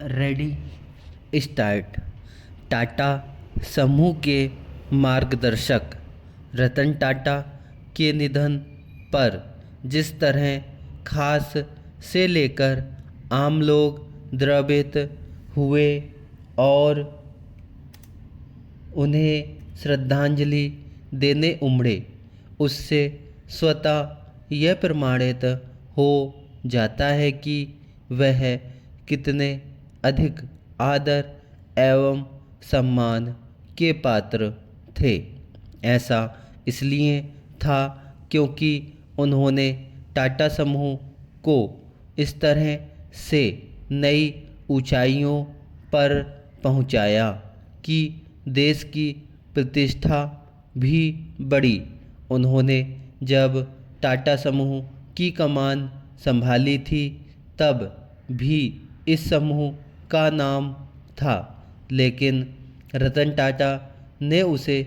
Ready start. Tata समूह के मार्गदर्शक रतन टाटा के निधन पर जिस तरह खास से लेकर आम लोग द्रवित हुए और उन्हें श्रद्धांजलि देने उमड़े, उससे स्वतः यह प्रमाणित हो जाता है कि वह कितने अधिक आदर एवं सम्मान के पात्र थे। ऐसा इसलिए था क्योंकि उन्होंने टाटा समूह को इस तरह से नई ऊंचाइयों पर पहुंचाया कि देश की प्रतिष्ठा भी बढ़ी। उन्होंने जब टाटा समूह की कमान संभाली थी तब भी इस समूह का नाम था, लेकिन रतन टाटा ने उसे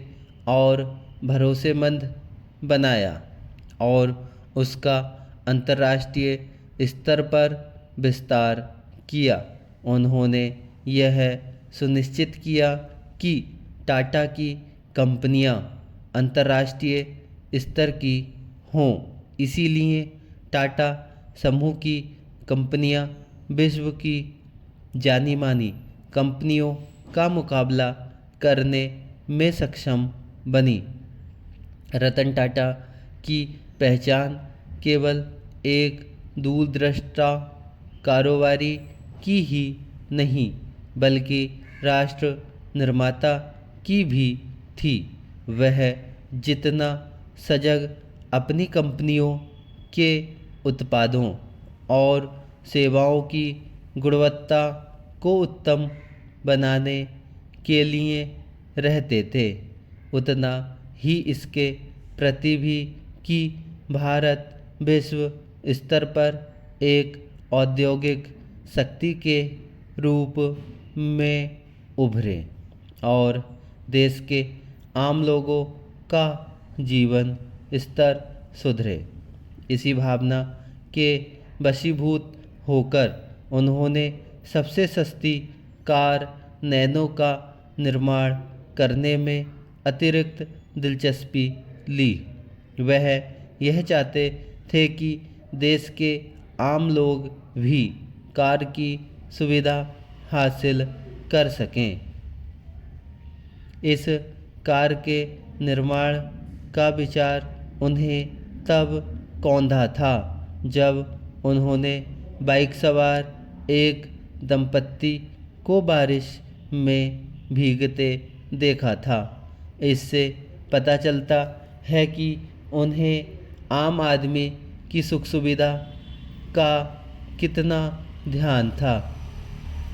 और भरोसेमंद बनाया और उसका अंतर्राष्ट्रीय स्तर पर विस्तार किया। उन्होंने यह सुनिश्चित किया कि टाटा की कंपनियां अंतर्राष्ट्रीय स्तर की हों। इसीलिए टाटा समूह की कंपनियां विश्व की जानी मानी कंपनियों का मुकाबला करने में सक्षम बनी। रतन टाटा की पहचान केवल एक दूरदृष्टा कारोबारी की ही नहीं बल्कि राष्ट्र निर्माता की भी थी। वह जितना सजग अपनी कंपनियों के उत्पादों और सेवाओं की गुणवत्ता को उत्तम बनाने के लिए रहते थे, उतना ही इसके प्रति भी कि भारत विश्व स्तर पर एक औद्योगिक शक्ति के रूप में उभरे और देश के आम लोगों का जीवन स्तर सुधरे। इसी भावना के वशीभूत होकर उन्होंने सबसे सस्ती कार नैनो का निर्माण करने में अतिरिक्त दिलचस्पी ली। वह यह चाहते थे कि देश के आम लोग भी कार की सुविधा हासिल कर सकें। इस कार के निर्माण का विचार उन्हें तब कौंधा था जब उन्होंने बाइक सवार एक दंपत्ति को बारिश में भीगते देखा था। इससे पता चलता है कि उन्हें आम आदमी की सुख सुविधा का कितना ध्यान था।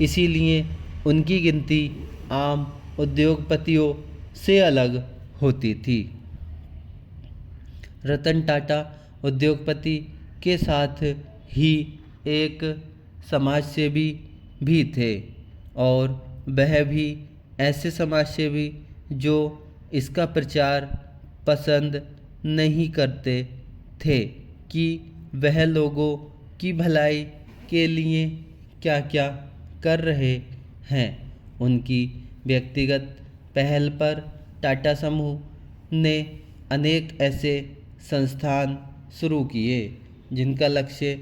इसीलिए उनकी गिनती आम उद्योगपतियों से अलग होती थी। रतन टाटा उद्योगपति के साथ ही एक समाजसेवी भी थे और वह भी ऐसे समाजसेवी जो इसका प्रचार पसंद नहीं करते थे कि वह लोगों की भलाई के लिए क्या क्या कर रहे हैं। उनकी व्यक्तिगत पहल पर टाटा समूह ने अनेक ऐसे संस्थान शुरू किए जिनका लक्ष्य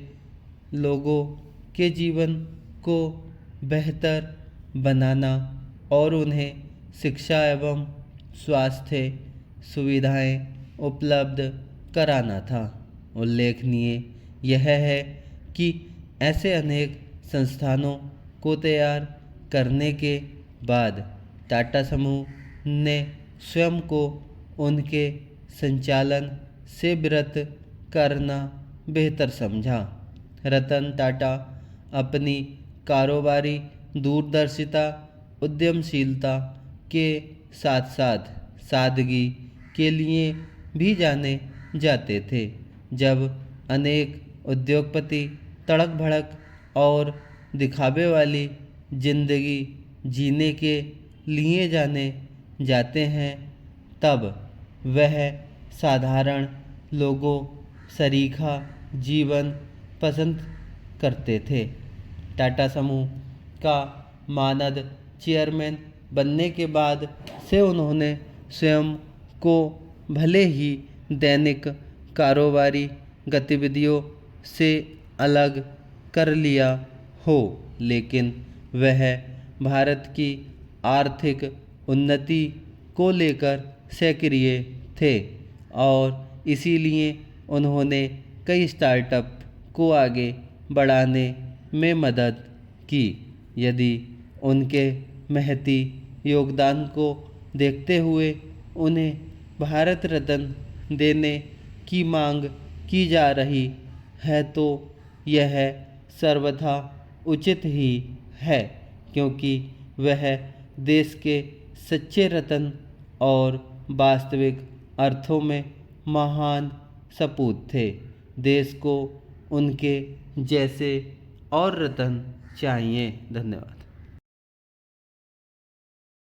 लोगों के जीवन को बेहतर बनाना और उन्हें शिक्षा एवं स्वास्थ्य सुविधाएं उपलब्ध कराना था। उल्लेखनीय यह है कि ऐसे अनेक संस्थानों को तैयार करने के बाद टाटा समूह ने स्वयं को उनके संचालन से विरत करना बेहतर समझा। रतन टाटा अपनी कारोबारी दूरदर्शिता, उद्यमशीलता के साथ साथ सादगी के लिए भी जाने जाते थे। जब अनेक उद्योगपति तड़क भड़क और दिखावे वाली जिंदगी जीने के लिए जाने जाते हैं, तब वह साधारण लोगों सरीखा जीवन पसंद करते थे। टाटा समूह का मानद चेयरमैन बनने के बाद से उन्होंने स्वयं को भले ही दैनिक कारोबारी गतिविधियों से अलग कर लिया हो, लेकिन वह भारत की आर्थिक उन्नति को लेकर सक्रिय थे और इसीलिए उन्होंने कई स्टार्टअप को आगे बढ़ाने में मदद की। यदि उनके महती योगदान को देखते हुए उन्हें भारत रत्न देने की मांग की जा रही है तो यह सर्वथा उचित ही है, क्योंकि वह देश के सच्चे रत्न और वास्तविक अर्थों में महान सपूत थे। देश को उनके जैसे और रत्न चाहिए। धन्यवाद।